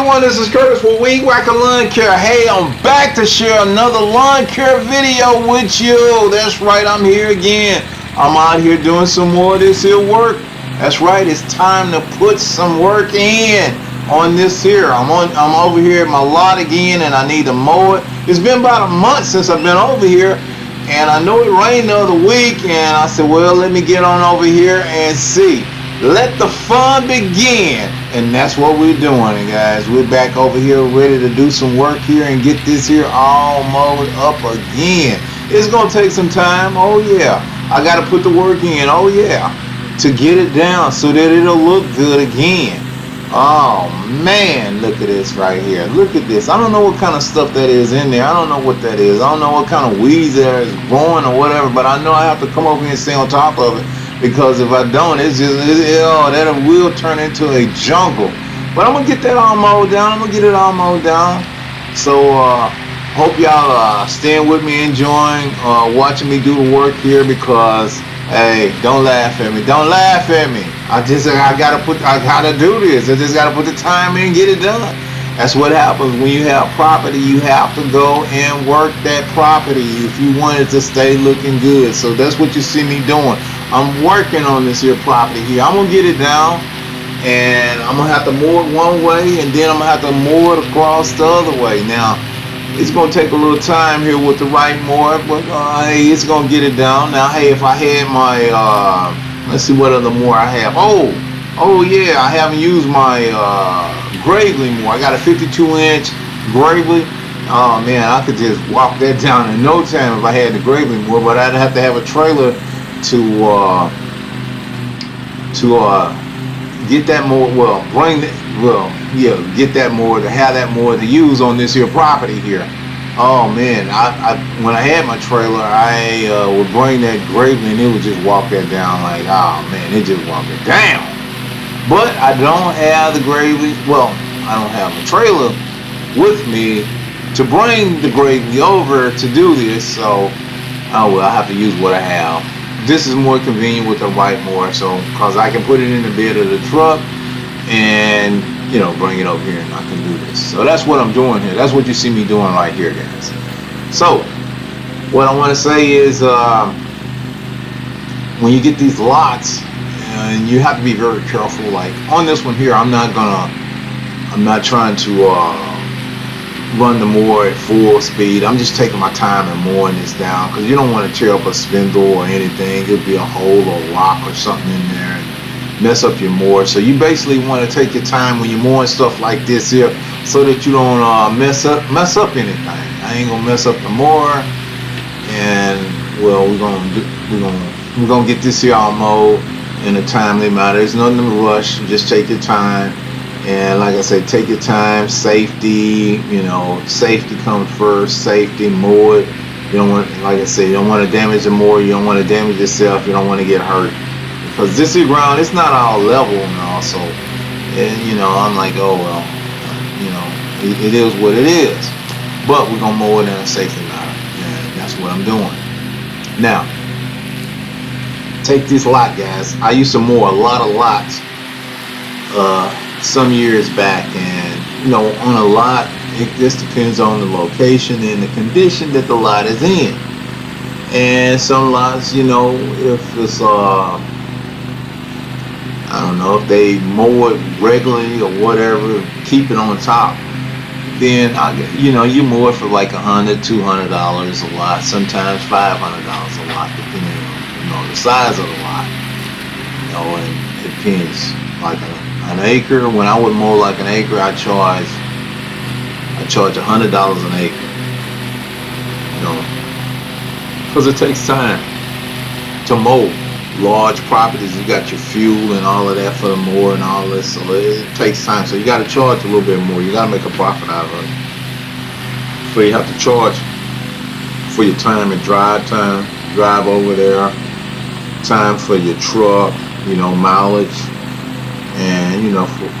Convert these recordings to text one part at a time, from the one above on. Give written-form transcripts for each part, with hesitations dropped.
everyone, this is Curtis with Weed Whacker Lawn Care. Hey, I'm back to share another lawn care video with you. That's right, I'm here again. I'm out here doing some more of this here work. That's right, it's time to put some work in on this here. I'm over here at my lot again, and I need to mow it. It's been about a month since I've been over here, and I know it rained the other week, and I said, well, let me get on over here and see. Let the fun begin. And that's what we're doing, guys. We're back over here ready to do some work here and get this here all mowed up again. It's gonna take some time. Oh yeah, I gotta put the work in. Oh yeah, to get it down so that it'll look good again. Oh man, look at this right here. Look at this. I don't know what kind of stuff that is in there. I don't know what that is. I don't know what kind of weeds there is growing or whatever, but I know I have to come over here and stay on top of it. Because if I don't, that will turn into a jungle. But I'm gonna get that all mowed down. I'm gonna get it all mowed down. So hope y'all staying with me, enjoying watching me do the work here. Because hey, don't laugh at me. Don't laugh at me. I gotta do this. I just gotta put the time in and get it done. That's what happens when you have property. You have to go and work that property if you want it to stay looking good. So that's what you see me doing. I'm working on this here property here. I'm gonna get it down, and I'm gonna have to mow it one way, and then I'm gonna have to mow it across the other way. Now, it's gonna take a little time here with the right mower, but hey, it's gonna get it down. Now, hey, if I had my let's see what other mower I have. Oh yeah, I haven't used my Gravely mower. I got a 52-inch Gravely. Oh man, I could just walk that down in no time if I had the Gravely mower, but I'd have to have a trailer to get that mower. Get that mower, to have that mower to use on this here property here. Oh man, when I had my trailer, I would bring that Gravely and it would just walk that down like, oh man, it just walked it down. But I don't have the Gravely. Well, I don't have a trailer with me to bring the Gravely over to do this, so I have to use what I have. This is more convenient with the right mower, so because I can put it in the bed of the truck and bring it over here and I can do this. So that's what I'm doing here. That's what you see me doing right here, guys. So what I want to say is when you get these lots, and you have to be very careful. Like on this one here, I'm not trying to run the mower at full speed. I'm just taking my time and mowing this down, because you don't want to tear up a spindle or anything. It'll be a hole or a rock or something in there and mess up your mower. So you basically want to take your time when you're mowing stuff like this here, so that you don't mess up anything. I ain't gonna mess up the mower, and well, we're gonna get this here all mowed in a timely manner. There's nothing to rush. Just take your time, and like I said, take your time. Safety, safety comes first. Safety, mow it. You don't want, like I said, you don't want to damage the mower. You don't want to damage yourself. You don't want to get hurt, because this is ground. It's not all level and all. So, and I'm like, oh well, it is what it is. But we're gonna mow it in a safety manner, and that's what I'm doing now. Take this lot, guys. I used to mow a lot of lots some years back, and on a lot, it just depends on the location and the condition that the lot is in. And some lots, if it's I don't know, if they mow it regularly or whatever, keep it on top, then you mow it for like $100, $200 a lot, sometimes $500 a lot, depending on the size of the lot. And it depends. Like an acre, when I would mow like an acre, I charge $100 an acre. Because it takes time to mow large properties. You got your fuel and all of that for the mower and all this, so it takes time. So you got to charge a little bit more. You got to make a profit out of it. So you have to charge for your time and drive over there, time for your truck, mileage, and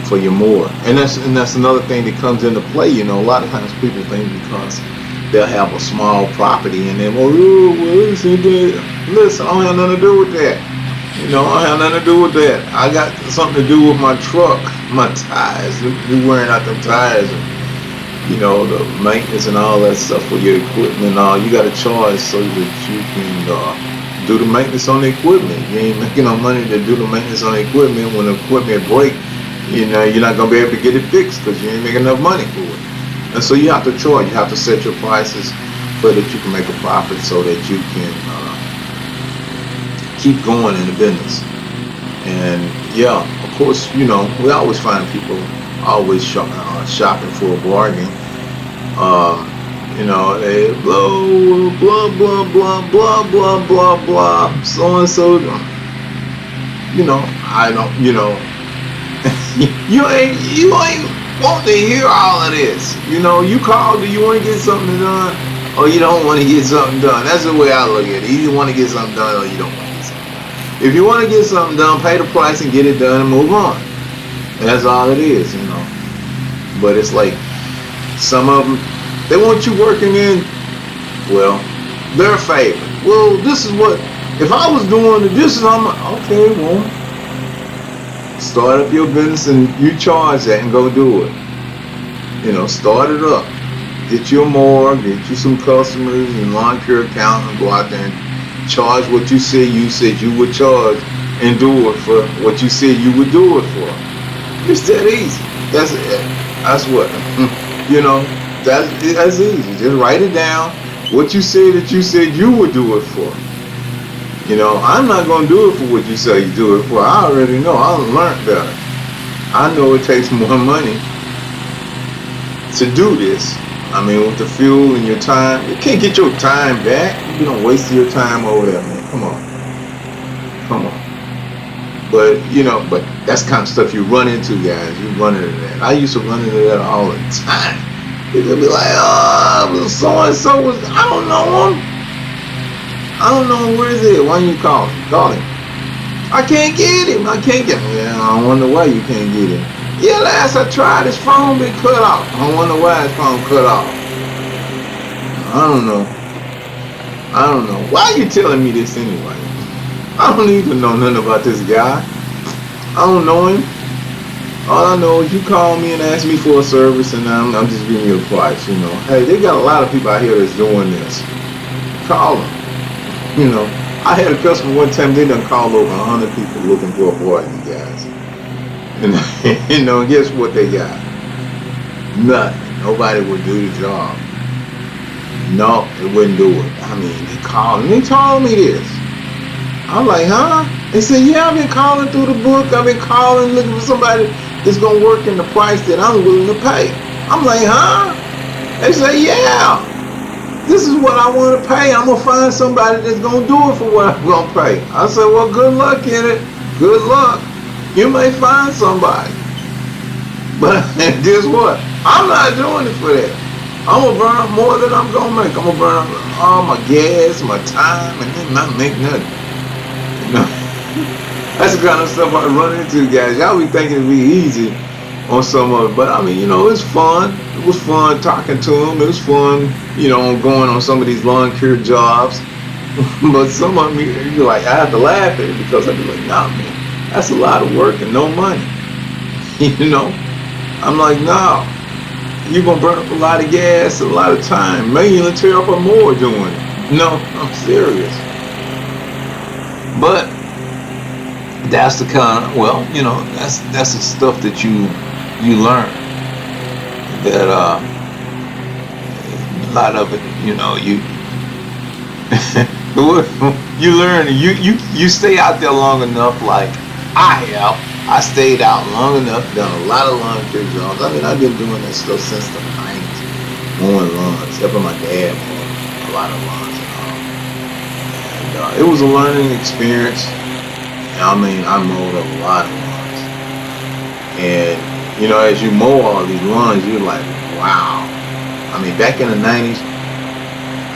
for your mower. And that's another thing that comes into play. A lot of times people think because they'll have a small property and then, listen, I don't have nothing to do with that. You know, I have nothing to do with that. I got something to do with my truck, my tires. You wearing out them tires, and you know the maintenance and all that stuff for your equipment and all. You got to charge so that you can do the maintenance on the equipment. You ain't making no money to do the maintenance on the equipment. When the equipment break, you know you're not gonna be able to get it fixed because you ain't making enough money for it. And so you have to charge. You have to set your prices so that you can make a profit, so that you can keep going in the business. And yeah, of course, you know, we always find people always shopping for a bargain. You know, they blah blah blah blah blah blah blah blah, so and so. You know, I don't. You know, you ain't want to hear all of this. You know, you call, do you want to get something done, or you don't want to get something done? That's the way I look at it. You want to get something done, or you don't want to get something done. If you want to get something done, pay the price and get it done and move on. That's all it is, you know. But it's like some of them, they want you working in, well, their favor. Well, this is what, if I was doing this, I'm like, okay, well, start up your business and you charge that and go do it. You know, start it up. Get you a morgue, get you some customers and lawn care account, and go out there and charge what you said you would charge, and do it for what you said you would do it for. It's that easy. That's what, you know, that's easy. Just write it down. What you said you would do it for. You know, I'm not going to do it for what you say you do it for. I already know. I learned better. I know it takes more money to do this. I mean, with the fuel and your time, you can't get your time back. You don't waste your time over there, man. Come on. But, you know, but that's kind of stuff you run into, guys. You run into that. I used to run into that all the time. People be like, oh, so-and-so was, I don't know him. I don't know where is it. Why don't you call him? Call him. I can't get him. Yeah, I wonder why you can't get him. Yeah, last I tried, his phone been cut off. I wonder why his phone cut off. I don't know. Why are you telling me this anyway? I don't even know nothing about this guy. I don't know him. All I know is you call me and ask me for a service, and I'm just giving you a price. You know, hey, they got a lot of people out here that's doing this. Call them. You know, I had a customer one time. They done called over 100 people looking for a bargain, guys. And you know, guess what they got? Nothing. Nobody would do the job. No, they wouldn't do it. I mean, they called and they told me this. I'm like, huh? They said, yeah, I've been calling through the book. I've been calling, looking for somebody that's going to work in the price that I'm willing to pay. I'm like, huh? They say, yeah. This is what I want to pay. I'm going to find somebody that's going to do it for what I'm going to pay. I said, well, good luck in it. Good luck. You may find somebody. But guess what? I'm not doing it for that. I'm going to burn up more than I'm going to make. I'm going to burn up all my gas, my time, and then not make nothing. You know? That's the kind of stuff I run into, guys. Y'all be thinking it'd be easy on some of it. But, I mean, you know, it's fun. It was fun talking to them. It was fun, you know, going on some of these lawn care jobs. But some of them, you're like, I have to laugh at it because I'd be like, nah, man, that's a lot of work and no money. You know? I'm like, no. You're going to burn up a lot of gas, a lot of time. Maybe you'll tear up or more doing it. No, I'm serious. But that's the kind of, well, you know, that's the stuff that you learn. That a lot of it, you know, you learn. You stay out there long enough, like I have. I stayed out long enough, done a lot of lawn care jobs. I mean, I've been doing that stuff since the 90s, mowing lawns, helping my dad mow a lot of lawns and all. And it was a learning experience. I mean, I mowed a lot of lawns. And, you know, as you mow all these lawns, you're like, wow. I mean, back in the 90s,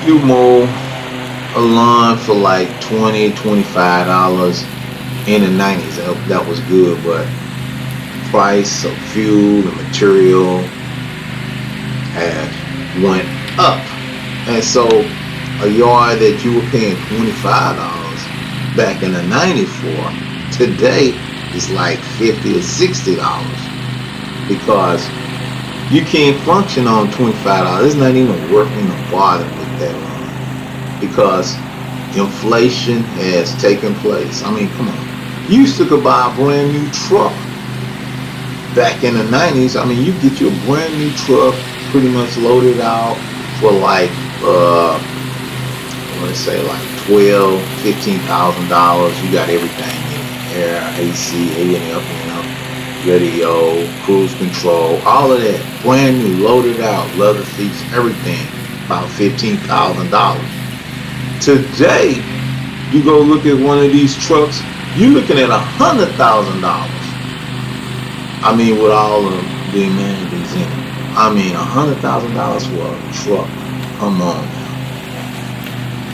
you mow a lawn for like $20, $25. In the 90s, that was good, but price of fuel and material has went up. And so a yard that you were paying $25 back in the 94, today it's like $50 or $60 because you can't function on $25. It's not even worth even bothering with that one because inflation has taken place. I mean, come on. You used to go buy a brand new truck back in the 90s. I mean, you get your brand new truck pretty much loaded out for like, I want to say like $12,000, $15,000. You got everything in air, AC, A&F, radio, cruise control, all of that, brand new, loaded out, leather seats, everything, about $15,000. Today, you go look at one of these trucks, you're looking at $100,000. I mean, with all of the amenities in it. I mean, $100,000 for a truck. Come on now.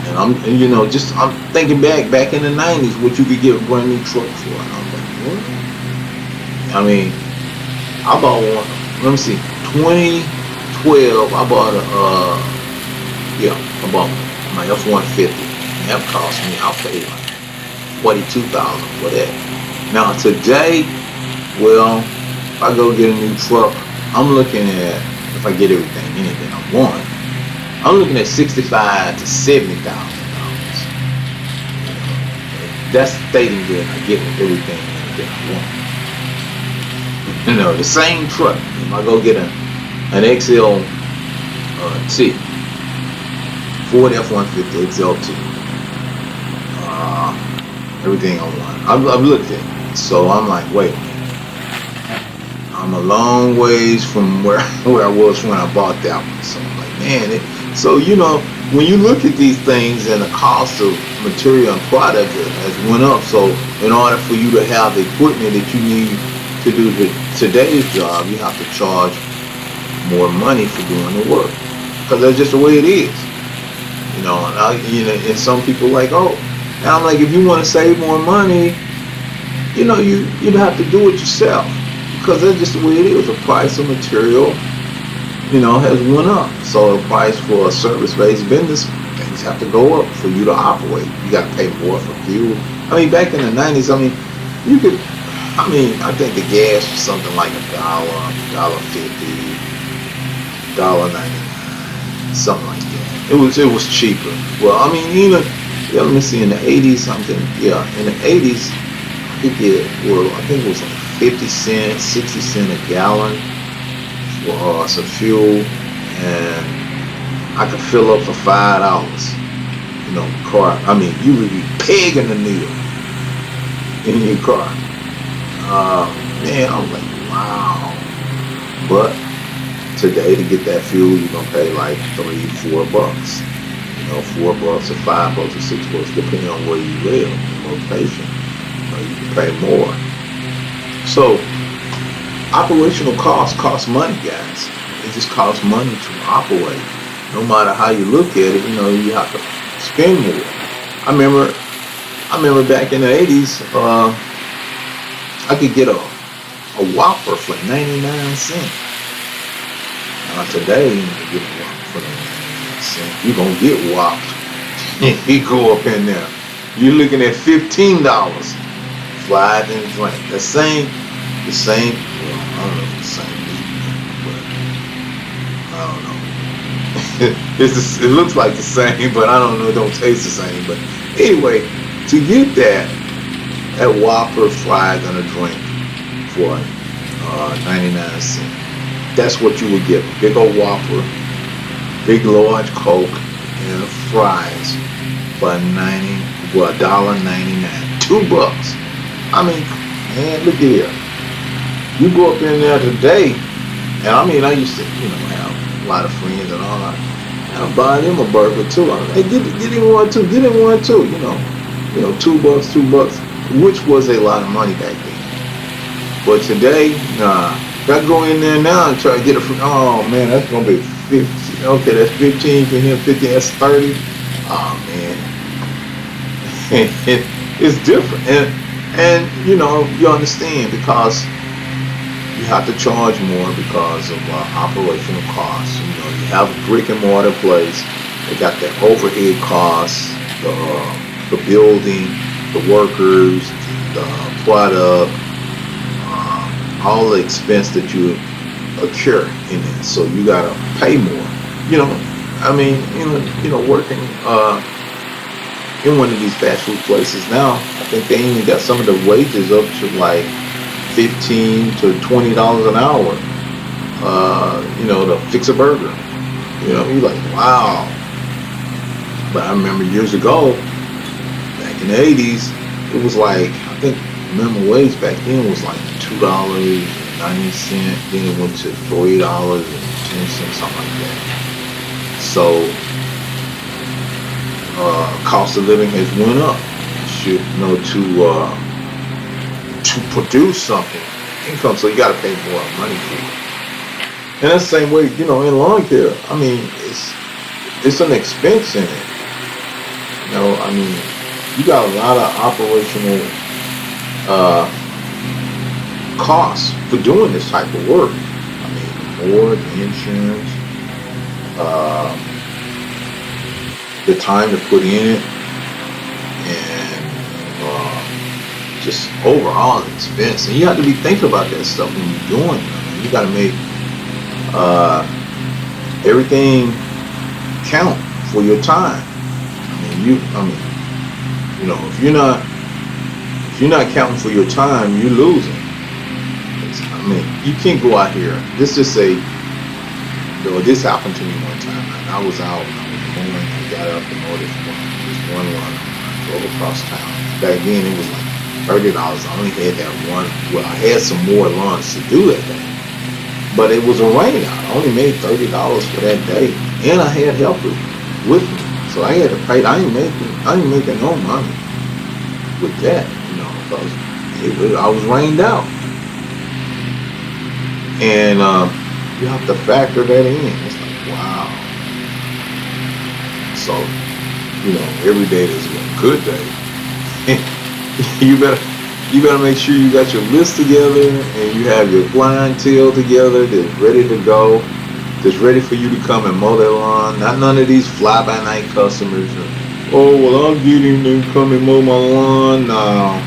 And I'm thinking back in the 90s, what you could get a brand new truck for. And I'm like, what? I mean, I bought one, let me see, 2012, I bought I bought my F-150. And that cost me, I'll pay like $42,000 for that. Now today, well, if I go get a new truck, I'm looking at, if I get anything I want, I'm looking at $65,000 to $70,000. That's stating that I get everything that I want. The same truck. If I go get an XL T, Ford F-150 XLT, everything I want. I've looked at it, so I'm like, wait a minute. I'm a long ways from where I was when I bought that one. So I'm like, man. So when you look at these things and the cost of material and product has went up. So in order for you to have the equipment that you need to do today's job, you have to charge more money for doing the work, because that's just the way it is. And some people like, oh, and I'm like, if you want to save more money, you'd have to do it yourself, because that's just the way it is. The price of material, has went up. So the price for a service-based business, things have to go up for you to operate. You got to pay more for fuel. I mean, back in the 90s, I think the gas was something like $1, $1.50, $1.99, something like that. It was cheaper. Well, I mean, let me see, in the 80s something. Yeah, in the 80s, I think it was like 50 cents, 60 cents a gallon for some fuel, and I could fill up for $5. Car. I mean, you would be pegging the needle in your car. Man, I'm like, wow. But today, to get that fuel, you're gonna pay like $3, $4. $4 or $5 or $6, depending on where you live, the location. You can pay more. So, operational costs cost money, guys. It just costs money to operate. No matter how you look at it, you have to spend more. I remember back in the 80s, I could get a Whopper for 99 cents. Now today, you can get a Whopper for 99 cents. You're going to get Whopped. You go up in there. You're looking at $15. Fries and drink. The same, well, I don't know if it's the same meat, but I don't know. It looks like the same, but I don't know. It don't taste the same. But anyway, to get that Whopper, fries, and a drink for 99 cents. That's what you would get. Big old Whopper, big large Coke, and fries for $1.99. $2. I mean, man, look at here. You go up in there today, and I used to, have a lot of friends and all that. And I buy them a burger too. I'm like, hey, get him one too. Get him one too. $2, which was a lot of money back then. But today, nah. If I go in there now and try to get oh man, that's gonna be 50. Okay, that's 15 for him. 15, that's 30. Oh man, it's different. And you understand, because you have to charge more because of operational costs. You have a brick and mortar place. They got the overhead costs, the building, the workers, the product, all the expense that you occur in it. So you gotta pay more. You know, I mean, working in one of these fast food places now, I think they even got some of the wages up to like $15 to $20 an hour. To fix a burger. You're like, wow. But I remember years ago, back in the 80s, it was like, I think minimum wage back then was like $2.90. Then it went to $3.10, something like that. So cost of living has went up. To produce something, income, so you got to pay more money for it. And that's the same way, in lawn care. I mean, it's an expense in it. I mean, you got a lot of operational costs for doing this type of work. I mean, board, insurance, the time to put in it, and just overall expense. And you have to be thinking about that stuff when you're doing it. I mean, you got to make everything count for your time. If you're not counting for your time, you're losing. You can't go out here. Let's just say, this happened to me one time. I was out, I was mowing, I got up and mowed this one run. I drove across town. Back then it was like $30. I only had that one. Well, I had some more lawns to do that day. But it was a rain out. I only made $30 for that day, and I had helpers with me, so I had to pay. I ain't making no money with that, because I was rained out, and you have to factor that in. It's like, wow. So, every day is a good day. You better make sure you got your list together and you have your clientele together that's ready to go, that's ready for you to come and mow their lawn. Not none of these fly-by-night customers. I'll get him to come and mow my lawn. No,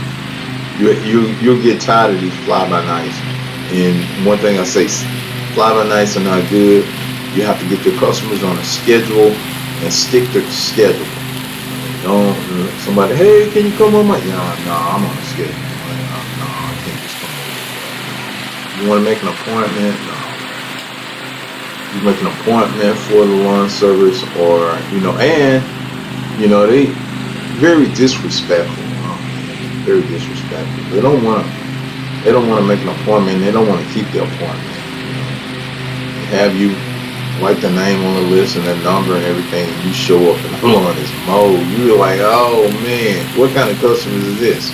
you'll get tired of these fly-by-nights. And one thing I say, fly-by-nights are not good. You have to get your customers on a schedule and stick to the schedule. Don't somebody, hey, can you come on my? No, I'm on a schedule. No, I can't just come over. You want to make an appointment? No. You make an appointment for the lawn service, or they very disrespectful. Very disrespectful. They don't want to make an appointment. They don't want to keep the appointment. They have you write the name on the list and the number and everything, and you show up and the lawn is mowed. You're like, oh man, what kind of customers is this?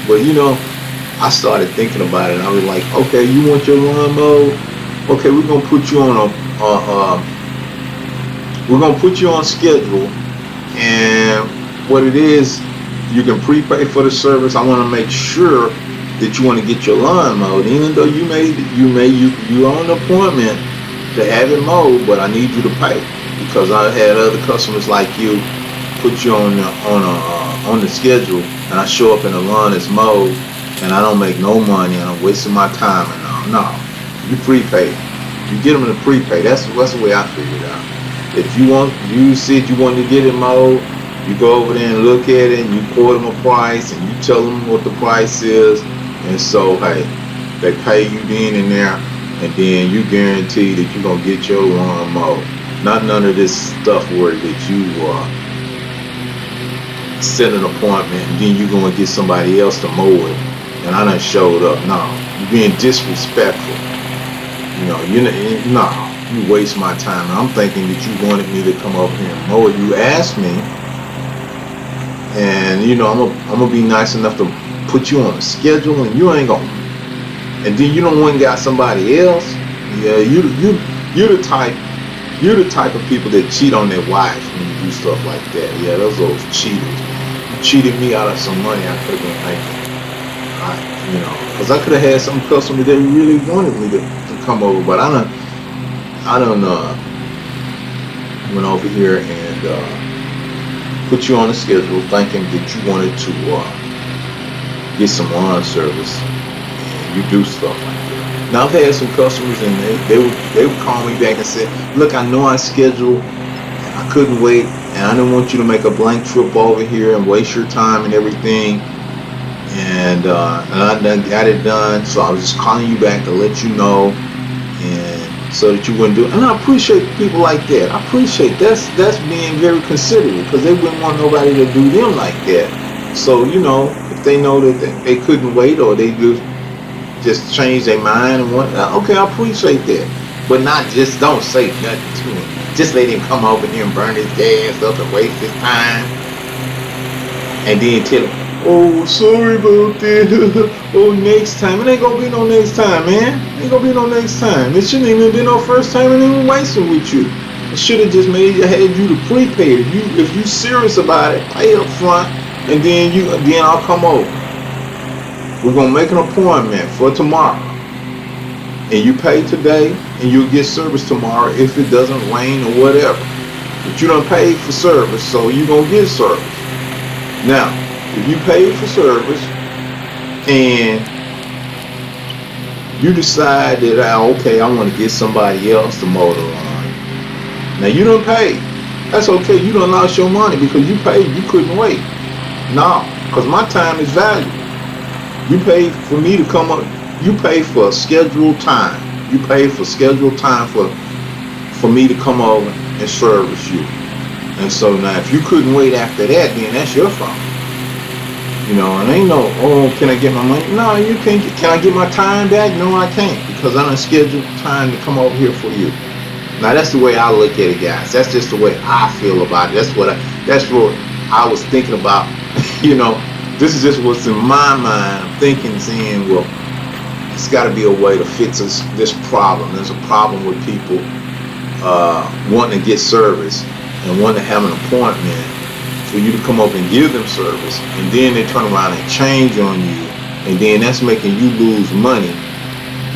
But I started thinking about it, and I was like, okay, you want your lawn mowed? Okay, we're gonna put you on schedule, and what it is, you can prepay for the service. I want to make sure that you want to get your lawn mowed, even though you on an appointment to have it mowed, but I need you to pay, because I had other customers like you put you on the schedule, and I show up and the lawn is mowed, and I don't make no money, and I'm wasting my time. And no, you prepay. You get them in the prepay. That's the way I figured out. If you said you wanted to get it mowed, you go over there and look at it, and you quote them a price, and you tell them what the price is, and so hey, they pay you then and there. And then you guarantee that you're going to get your lawn mowed. Not none of this stuff where that you set an appointment and then you're going to get somebody else to mow it. And I done showed up. No, you're being disrespectful. You waste my time. And I'm thinking that you wanted me to come over here and mow it. You asked me. And, I'm going to be nice enough to put you on a schedule, and you ain't going to. And then you don't want to got somebody else. Yeah, you're the type of people that cheat on their wives when you do stuff like that. Yeah, those cheaters. You cheated me out of some money I could have been making. Because I could have had some customers that really wanted me to come over, but I done went over here and put you on the schedule thinking that you wanted to get some lawn service, and you do stuff like that. Now I've had some customers, and they would call me back and say, look, I know I scheduled, and I couldn't wait, and I didn't want you to make a blank trip over here and waste your time and everything, and I done got it done, so I was just calling you back to let you know, and so that you wouldn't do it. And I appreciate people like that. I appreciate that's being very considerate, because they wouldn't want nobody to do them like that. So, you know, if they know that they couldn't wait, or they just change their mind and whatnot, okay, I appreciate that. But not just don't say nothing to him. Just let him come over here and burn his gas up and waste his time. And then tell him, oh, sorry about that. Oh, next time. It ain't gonna be no next time, man. It ain't gonna be no next time. It shouldn't even be no first time and even wasting with you. It should have just had you to prepay. If you serious about it, pay up front, and then I'll come over. We're gonna make an appointment for tomorrow, and you pay today, and you'll get service tomorrow if it doesn't rain or whatever. But you done paid for service, so you're gonna get service. Now, if you paid for service and you decide that okay, I want to get somebody else to mow the lawn. Now you done paid. That's okay. You done lost your money because you paid. You couldn't wait. No, because my time is valuable. You paid for me to come up. You paid for scheduled time. You paid for scheduled time for me to come over and service you. And so now, if you couldn't wait after that, then that's your fault. You know, and ain't no, oh, can I get my money? No, you can't. Can I get my time back? No, I can't, because I done scheduled time to come over here for you. Now that's the way I look at it, guys. That's just the way I feel about it. That's what I was thinking about. You know, this is just what's in my mind. I'm thinking, saying, well, it's got to be a way to fix this problem. There's a problem with people wanting to get service and wanting to have an appointment for you to come up and give them service, and then they turn around and change on you, and then that's making you lose money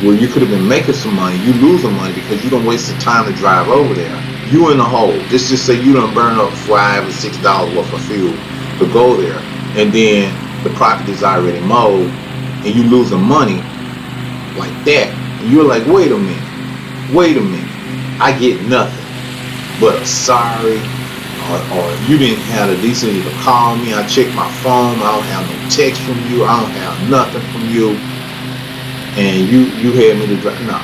where you could have been making some money. You losing money because you don't waste the time to drive over there. You in the hole. Just say you don't burn up $5 or $6 worth of fuel to go there, and then the property's already mowed, and you losing money like that. And you're like, wait a minute, I get nothing but a sorry, or you didn't have the decency to call me. I checked my phone. I don't have no text from you. I don't have nothing from you. And you had me to drive. No.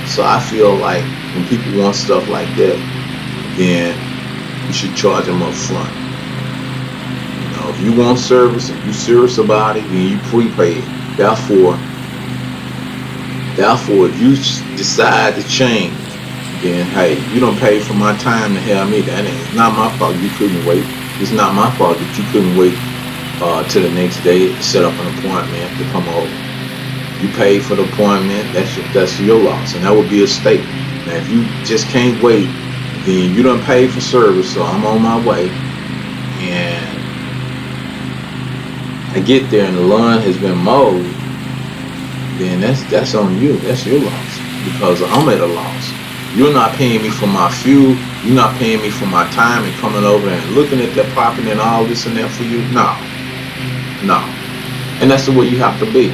So I feel like when people want stuff like that, then you should charge them up front. You know, if you want service, if you're serious about it, then you prepay it. Therefore, if you decide to change, then hey, you don't pay for my time to have me. It's not my fault you couldn't wait. It's not my fault that you couldn't wait till the next day to set up an appointment to come over. You paid for the appointment. That's your loss, and that would be a state. Now, if you just can't wait, then you done paid for service. So I'm on my way, and I get there and the lawn has been mowed. Then that's on you. That's your loss, because I'm at a loss. You're not paying me for my fuel. You're not paying me for my time and coming over and looking at that property and all this and that for you. No. And that's the way you have to be.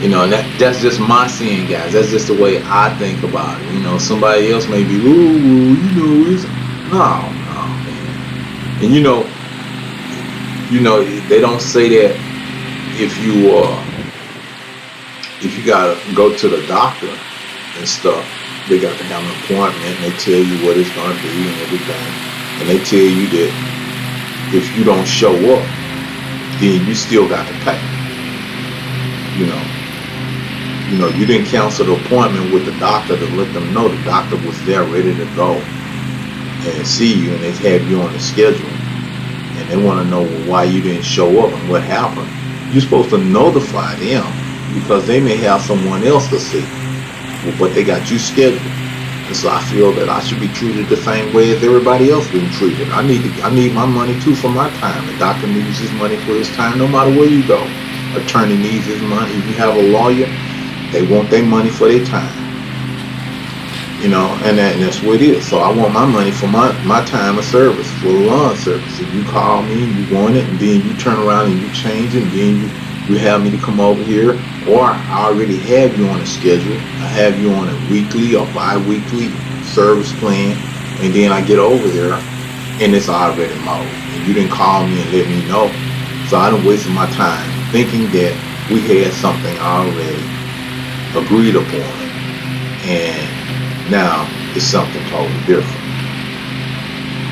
You know, and that's just my seeing, guys. That's just the way I think about it. You know, somebody else may be, ooh, you know, it's no, man. And you know, they don't say that if you gotta go to the doctor and stuff. They got to have an appointment, and they tell you what it's going to be and everything. And they tell you that if you don't show up, then you still got to pay. You know, you didn't cancel the appointment with the doctor to let them know the doctor was there ready to go and see you, and they have you on the schedule. And they want to know why you didn't show up and what happened. You're supposed to notify them, because they may have someone else to see. But they got you scheduled, and so I feel that I should be treated the same way as everybody else being treated. I need my money too for my time. The doctor needs his money for his time, no matter where you go. Attorney needs his money. If you have a lawyer, they want their money for their time. and that's what it is. So I want my money for my time of service, for lawn service. If you call me and you want it, and then you turn around and you change it, and then you have me to come over here, or I already have you on a schedule. I have you on a weekly or bi-weekly service plan, and then I get over there and it's already mowed. And you didn't call me and let me know. So I done wasted my time thinking that we had something already agreed upon, and now it's something totally different.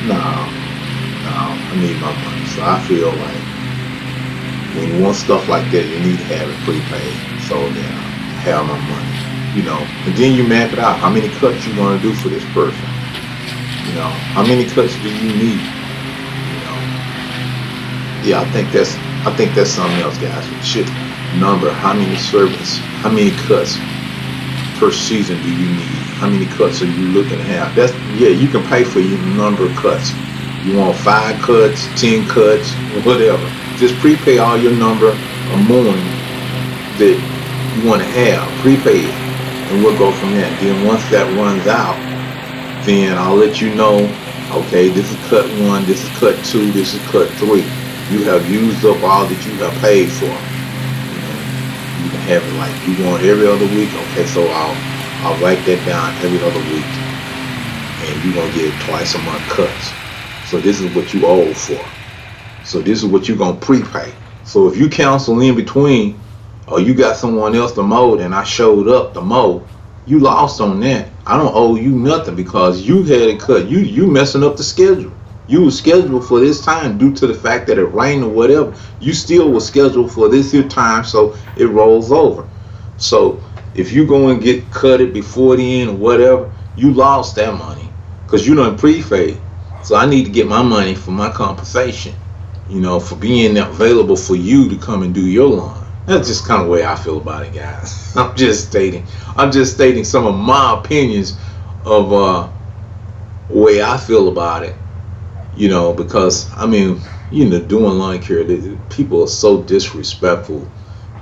No, I need my money. So I feel like when you want stuff like that, you need to have it prepaid. So then I have my money, and then you map it out. How many cuts you want to do for this person? How many cuts do you need? Yeah, I think that's something else, guys. We should number how many cuts per season do you need? How many cuts are you looking to have? You can pay for your number of cuts. You want 5 cuts, 10 cuts, whatever. Just prepay all your number of mowing that you want to have, prepay it, and we'll go from there. Then once that runs out, then I'll let you know, okay, this is cut 1, this is cut 2, this is cut 3. You have used up all that you have paid for. You can have it like you want every other week. Okay, so I'll write that down every other week, and you're gonna get twice a month cuts. So this is what you owe for. So this is what you're gonna prepay. So if you cancel in between, or you got someone else to mow and I showed up to mow, you lost on that. I don't owe you nothing because you had it cut. You messing up the schedule. You were scheduled for this time due to the fact that it rained or whatever. You still were scheduled for this here time, so it rolls over. So if you go and get cutted before the end or whatever, you lost that money because you done prepay. So I need to get my money for my compensation, for being available for you to come and do your lawn. That's just kind of the way I feel about it, guys. I'm just stating some of my opinions of way I feel about it. Because doing lawn care, people are so disrespectful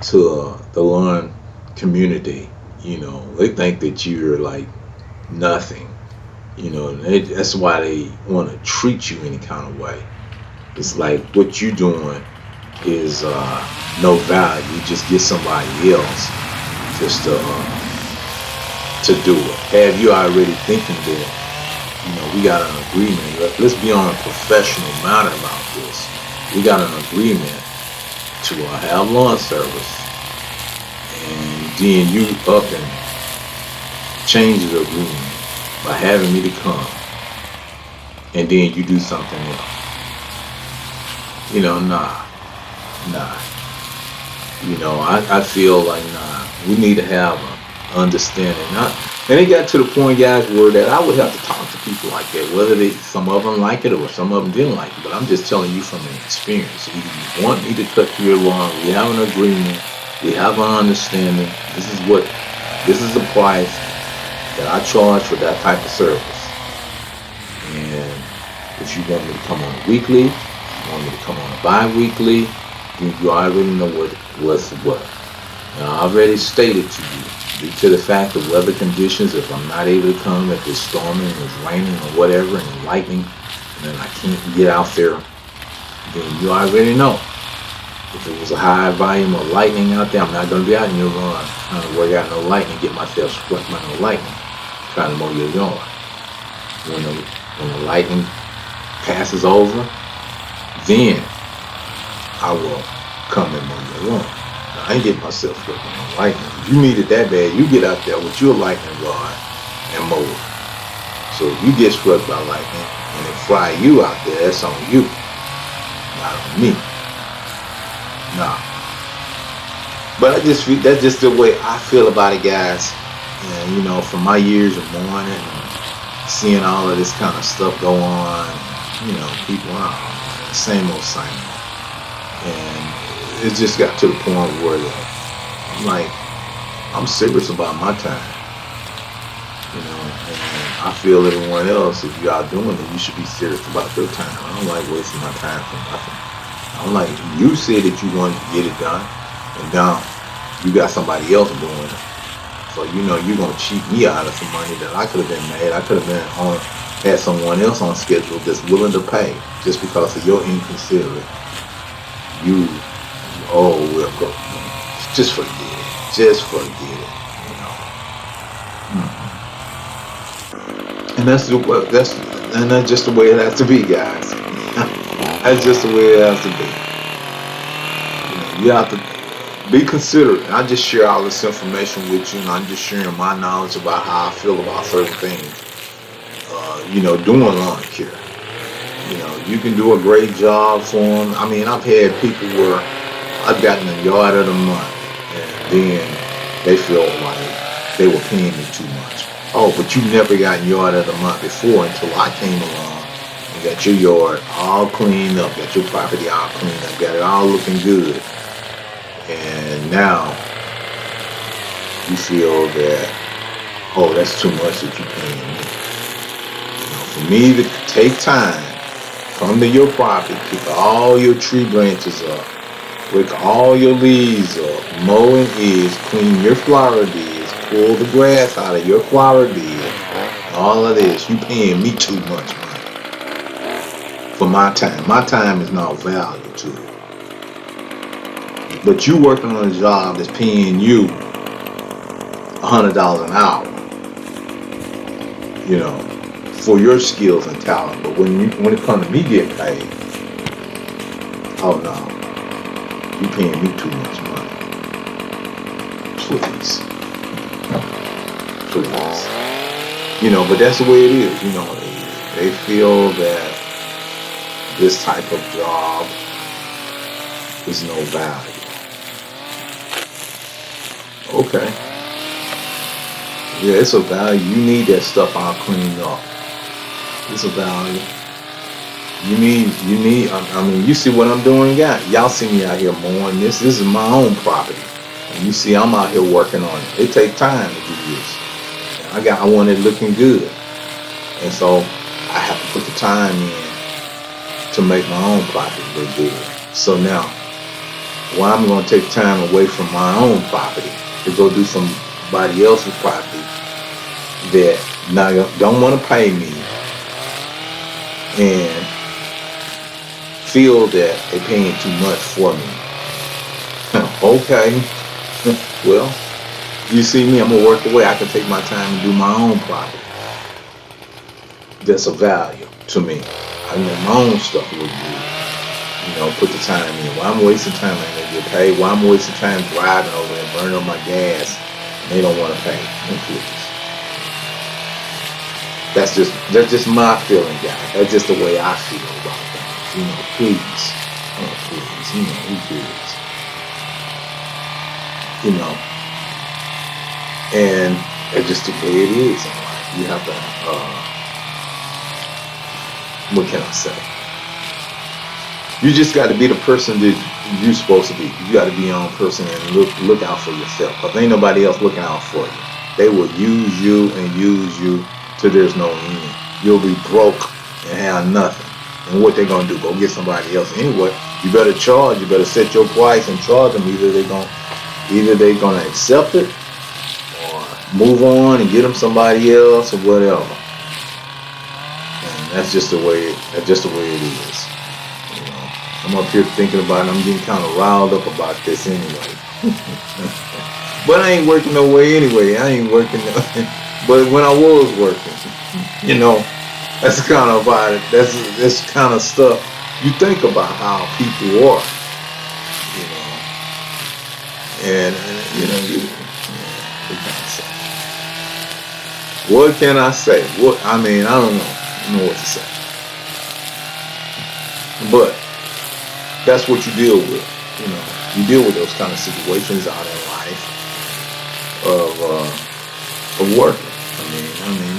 to the lawn community. They think that you're like nothing. That's why they want to treat you any kind of way. It's like what you're doing is no value. You just get somebody else just to do it. Have you already thinking that? We got an agreement. Let's be on a professional matter about this. We got an agreement to have lawn service, and then you up and change the agreement by having me to come, and then you do something else. Nah. I feel like we need to have an understanding. And it got to the point, guys, where that I would have to talk to people like that, whether some of them like it or some of them didn't like it. But I'm just telling you from an experience. Either you want me to cut your lawn, we have an agreement, we have an understanding. This is the price that I charge for that type of service. And if you want me to come on a weekly, if you want me to come on a bi-weekly, then you already know what's what. Now, I already stated to you, due to the fact of weather conditions, if I'm not able to come, if it's storming, it's raining or whatever, and lightning, and then I can't get out there, then you already know. If it was a high volume of lightning out there, I'm not going to be out in your lawn trying to work out no lightning, get myself struck by no lightning, trying to mow your yard. When the lightning passes over, then I will come and mow your lawn. I ain't getting myself struck by no lightning. If you need it that bad, you get out there with your lightning rod and mow it. So if you get struck by lightning and it fry you out there, that's on you, not on me. Nah. But that's just the way I feel about it, guys. And from my years of mowing and seeing all of this kind of stuff go on, people are same old. And it just got to the point where I'm like, I'm serious about my time. And I feel everyone else, if y'all doing it, you should be serious about your time. I don't like wasting my time for nothing. I'm like, you said that you wanted to get it done, and now you got somebody else doing it. Or you're gonna cheat me out of some money that I could have been made. I could have been had someone else on schedule that's willing to pay just because of your inconsiderate. You, oh, we'll go. Just forget it. Just forget it. And that's just the way it has to be, guys. That's just the way it has to be. You have to be considerate. I just share all this information with you, and I'm just sharing my knowledge about how I feel about certain things. Doing lawn care. You can do a great job for them. I mean, I've had people where I've gotten a yard of the month, and then they feel like they were paying me too much. Oh, but you never got yard of the month before until I came along and got your yard all cleaned up, got your property all cleaned up, got it all looking good. And now you feel that, oh, that's too much that you're paying me. For me to take time, come to your property, pick all your tree branches up, rake all your leaves up, mowing is, clean your flower beds, pull the grass out of your flower bed, all of this. You paying me too much money for my time. My time is not valuable to it. But you working on a job that's paying you $100 an hour, for your skills and talent. But when it comes to me getting paid, oh no, you paying me too much money. Please. But that's the way it is. They feel that this type of job is no value. Okay. Yeah, it's a value. You need that stuff all cleaned up. It's a value. You need, I mean, you see what I'm doing, guys? Y'all see me out here mowing this. This is my own property. And you see I'm out here working on it. It takes time to do this. I want it looking good. And so I have to put the time in to make my own property look good. So now, why I'm going to take time away from my own property to go do somebody else's property that now don't want to pay me and feel that they're paying too much for me. Okay. Well, you see me, I'm going to work the way I can take my time and do my own property. That's a value to me. I want my own stuff look good. Put the time in. Why I'm wasting time and they get paid? Why I'm wasting time driving over and burning up my gas and they don't want to pay? Please. That's just my feeling, guys. That's just the way I feel about things. Please. Oh, please. Who cares? And it's just the way it is in life. You have to, what can I say? You just got to be the person that you're supposed to be. You got to be your own person and look out for yourself. Because ain't nobody else looking out for you. They will use you till there's no end. You'll be broke and have nothing. And what they gonna do? Go get somebody else anyway. You better charge. You better set your price and charge them. Either they gonna accept it or move on and get them somebody else or whatever. And that's just the way it is. I'm up here thinking about it. I'm getting kind of riled up about this anyway. But I ain't working no way anyway. But when I was working, that's kind of about it. That's kind of stuff you think about how people are, and what can I say? I don't know what to say. But that's what you deal with. You deal with those kind of situations out in life of working.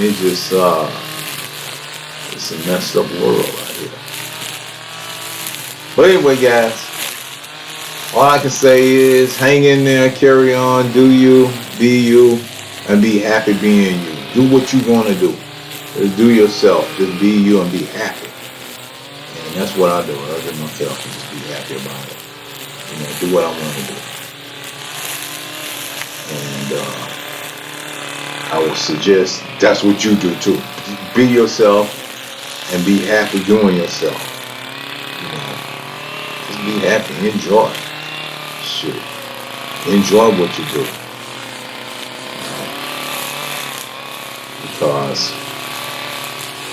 It's just it's a messed up world out here. But anyway, guys, all I can say is hang in there, carry on, do you, be you, and be happy being you. Do what you want to do. Just do yourself. Just be you and be happy. And that's what I do. I give myself and just be happy about it. Do what I want to do. And I would suggest that's what you do too. Be yourself and be happy doing yourself. You know, just be happy, enjoy. Shit, enjoy what you do. Because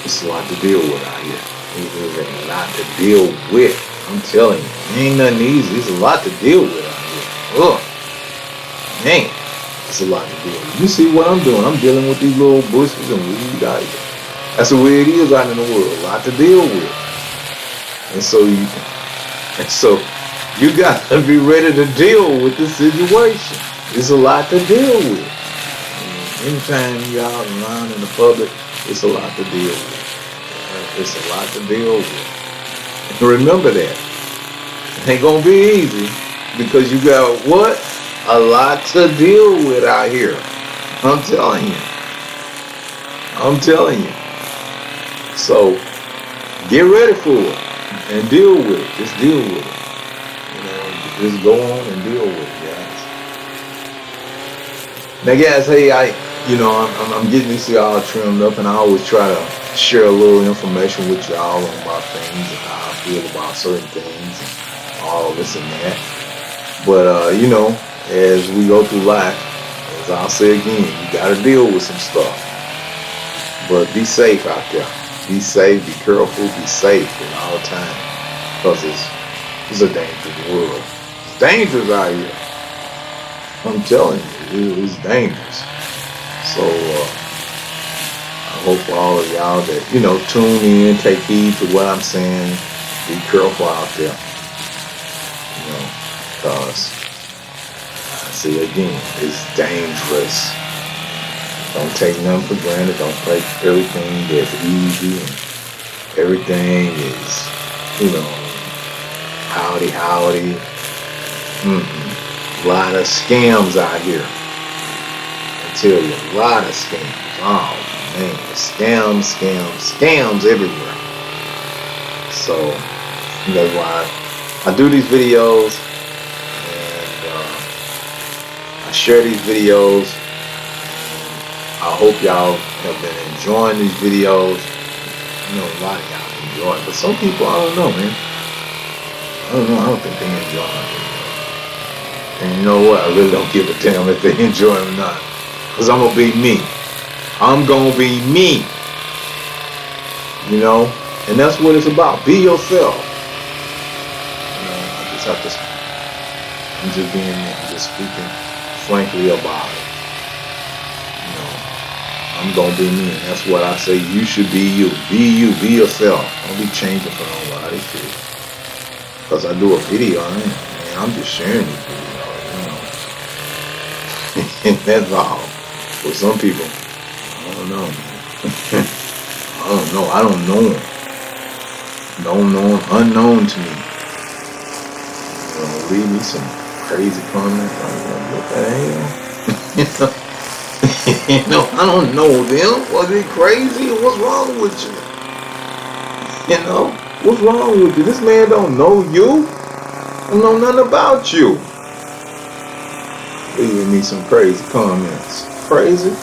it's a lot to deal with out here. There's a lot to deal with. I'm telling you, it ain't nothing easy. There's a lot to deal with out here. Ugh, man, it's a lot to deal with. You see what I'm doing? I'm dealing with these little bushes and weeds out here. That's the way it is out in the world. A lot to deal with. And so you got to be ready to deal with the situation. It's a lot to deal with. Anytime you're out and around in the public, it's a lot to deal with. It's a lot to deal with. And remember that. It ain't gonna be easy because you got what? A lot to deal with out here. I'm telling you. I'm telling you. So get ready for it and deal with it. Just deal with it. You know, just go on and deal with it, guys. Now, guys, hey, I'm getting this all trimmed up, and I always try to share a little information with y'all about things and how I feel about certain things and all this and that. But you know, as we go through life, as I'll say again, you got to deal with some stuff. But be safe out there. Be safe. Be careful. Be safe at all times, because it's a dangerous world. It's dangerous out here. I'm telling you, it's dangerous. So I hope all of y'all that, you know, tune in, take heed to what I'm saying. Be careful out there. You know, because I say again, it's dangerous. Don't take nothing for granted. Don't take everything that's easy and everything is, you know, howdy. A lot of scams out here. I tell you, a lot of scams. Oh man, scams everywhere. So that's why I do these videos, and I share these videos. I hope y'all have been enjoying these videos. You know, a lot of y'all enjoy it, but some people, I don't know, man. I don't think they enjoy it. And you know what? I really don't give a damn if they enjoy it or not. Because I'm going to be me. I'm going to be me. You know? And that's what it's about. Be yourself. You know, I just have to... I'm just being me. I'm just speaking frankly about it. You know? I'm going to be me. And that's what I say. You should be you. Be you. Be yourself. Don't be changing for nobody. Because I do a video on it. Man, I'm just sharing these videos. And that's all. For some people, I don't know. I don't know them. Don't know them. Unknown to me. You know, leave me some crazy comments. What the hell? You know, I don't know them. Was it crazy? What's wrong with you? You know, what's wrong with you? This man don't know you. Don't know nothing about you. Leaving me some crazy comments. Crazy?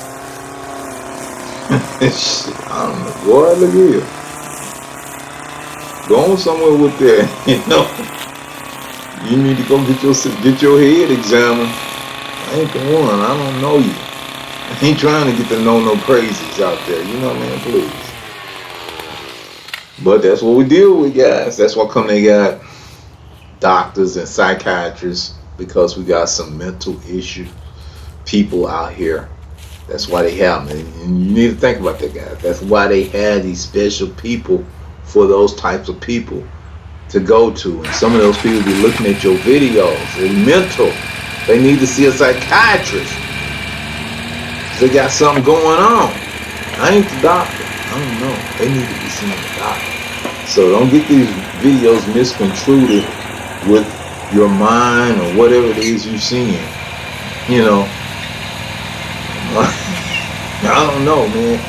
Shit, I don't know. Boy, look here. Go on somewhere with that, you know. You need to go get your head examined. I ain't the one. I don't know you. I ain't trying to get to know no crazies out there. You know, man, please. But that's what we deal with, guys. That's why come they got doctors and psychiatrists, because we got some mental issue people out here. That's why they have them. And you need to think about that, guys. That's why they have these special people for those types of people to go to. And some of those people be looking at your videos. They're mental. They need to see a psychiatrist. They got something going on. I ain't the doctor. I don't know. They need to be seeing a doctor. So don't get these videos misconstrued with your mind or whatever it is you're seeing. You know, I don't know, man.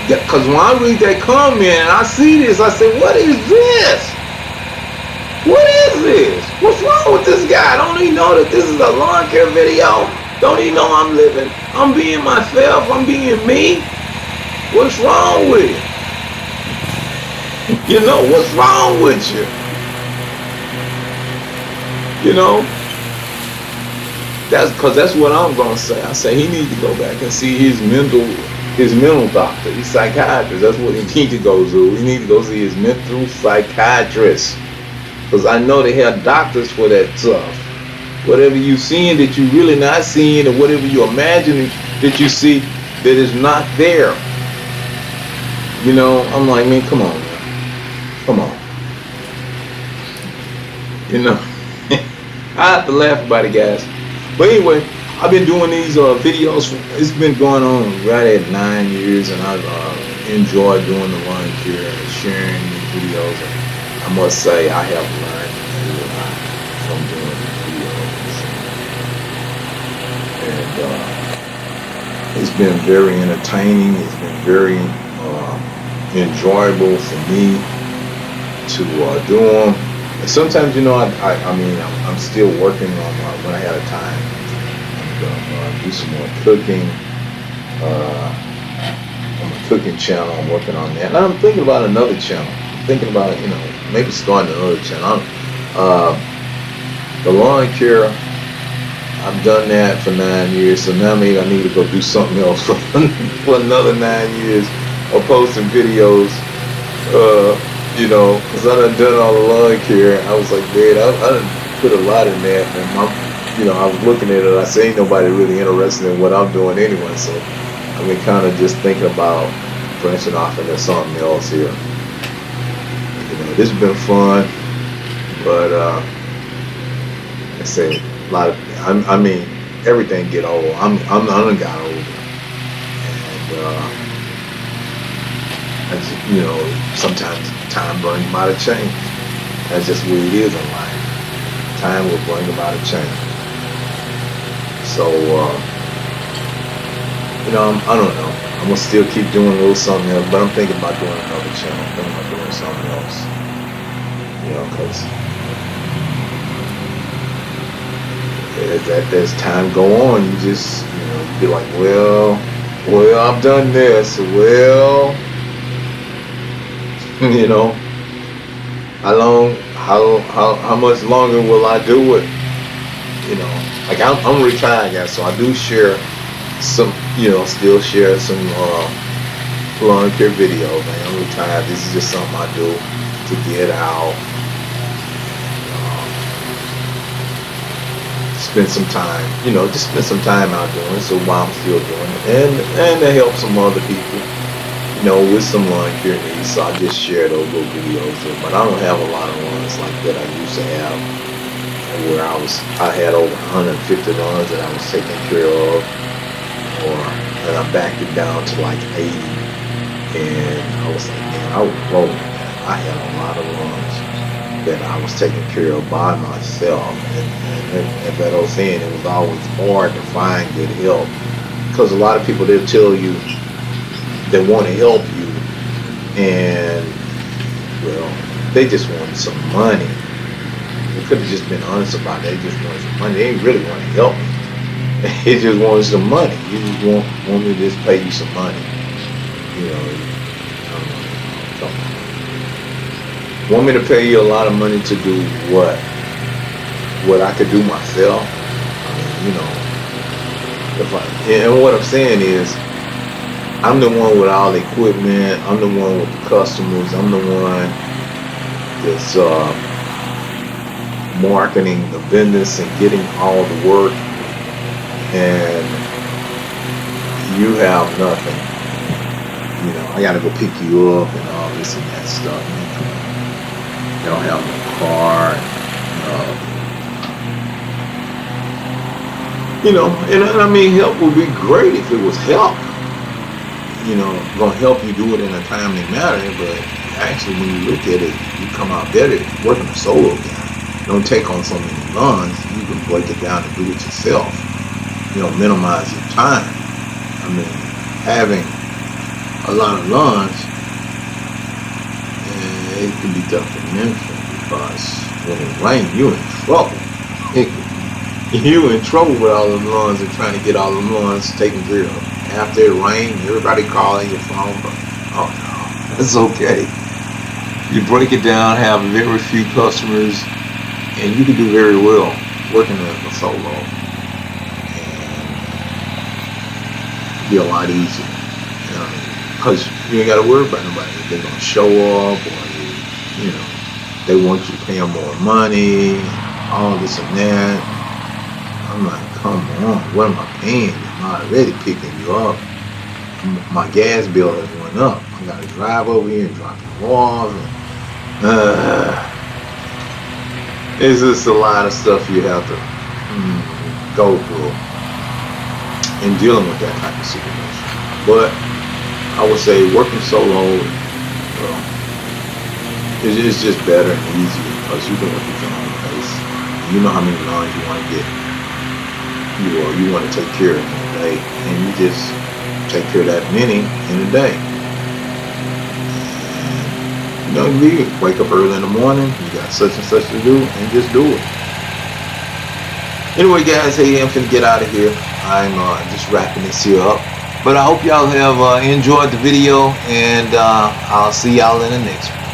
Because when I read that comment and I see this, I say, what is this? What is this? What's wrong with this guy? Don't he know that this is a lawn care video? Don't he know I'm living? I'm being myself. I'm being me. What's wrong with it? You know, what's wrong with you? You know, that's what I'm gonna say. I say he needs to go back and see his mental doctor, his psychiatrist. That's what he needs to go to. He needs to go see his mental psychiatrist. Because I know they have doctors for that stuff. Whatever you seeing that you really not seeing, or whatever you imagining that you see that is not there. You know, I'm like, man, come on, man. Come on. You know, I have to laugh about it, guys. But anyway, I've been doing these videos. It's been going on right at 9 years, and I've enjoyed doing the lawn care and sharing these videos. And I must say, I have learned a lot from doing these videos. And it's been very entertaining. It's been very enjoyable for me to do them. And sometimes, you know, I mean, I'm still working on when I have time. I'm gonna do some more cooking. On my cooking channel, I'm working on that. And I'm thinking about another channel. I'm thinking about, you know, maybe starting another channel. The lawn care, I've done that for 9 years, so now maybe I need to go do something else for another 9 years, or posting videos. You know, because I done all the lawn care. I was like, man, I done put a lot in that. And you know, I was looking at it. I say, ain't nobody really interested in what I'm doing anyway. So I've been kind of just thinking about branching off into something else here. You know, this has been fun, but I say a lot of. I mean, everything get old. I done got older, and I just, you know, sometimes time brings about a change. That's just what it is in life. Time will bring about a change. So, you know, I don't know. I'm gonna still keep doing a little something else, but I'm thinking about doing another channel. I'm thinking about doing something else. You know, because as time go on, you just, you know, you be like, well, I've done this. Well, you know, how much longer will I do it? You know, like I'm retired, guys, so I do share some, you know, still share some lawn care videos. Man, I'm retired. This is just something I do to get out, spend some time, you know, just spend some time out doing it. So while I'm still doing it, and to help some other people, you know, with some lawn care needs. So I just share those little videos there. But I don't have a lot of lawns like that I used to have, where I had over 150 lawns that I was taking care of, and I backed it down to like 80. And I was like, man, I was rolling. I had a lot of lawns that I was taking care of by myself. And that I was saying, it was always hard to find good help, because a lot of people, they'll tell you they want to help you, and well, they just want some money. They could have just been honest about it. They just wanted some money. They ain't really want to help me. They just wanted some money. You just want me to just pay you some money. You know, want me to pay you a lot of money to do what? What I could do myself? I mean, you know, and what I'm saying is, I'm the one with all the equipment. I'm the one with the customers. I'm the one that's marketing the business and getting all the work. And you have nothing. You know, I gotta go pick you up and all this and that stuff. You don't have no car. You know, and I mean, help would be great if it was help. You know, gonna help you do it in a timely manner, but actually when you look at it, you come out better working a solo guy. Don't take on so many lawns. You can break it down and do it yourself. You know, minimize your time. I mean, having a lot of lawns, it can be detrimental, because when it rains, you're in trouble. You in trouble with all them lawns and trying to get all them lawns taken care of. After it rained, everybody calling your phone, but oh no, that's okay. You break it down, have very few customers, and you can do very well working as a solo. And be a lot easier, because you ain't got to worry about nobody. If they're gonna show up, or they want you to pay them more money, all this and that. I'm like, come on, what am I paying? I'm already picking you up. My gas bill has went up. I got to drive over here and drop you off. It's just a lot of stuff you have to go through in dealing with that type of situation. But I would say working solo, it's just better and easier because you can work at your own pace. You know how many lines you want to get. You want to take care of in a day, and you just take care of that many in a day. You wake up early in the morning, you got such and such to do, and just do it. Anyway, guys, hey, I'm finna get out of here. I'm just wrapping this here up. But I hope y'all have enjoyed the video, and I'll see y'all in the next one.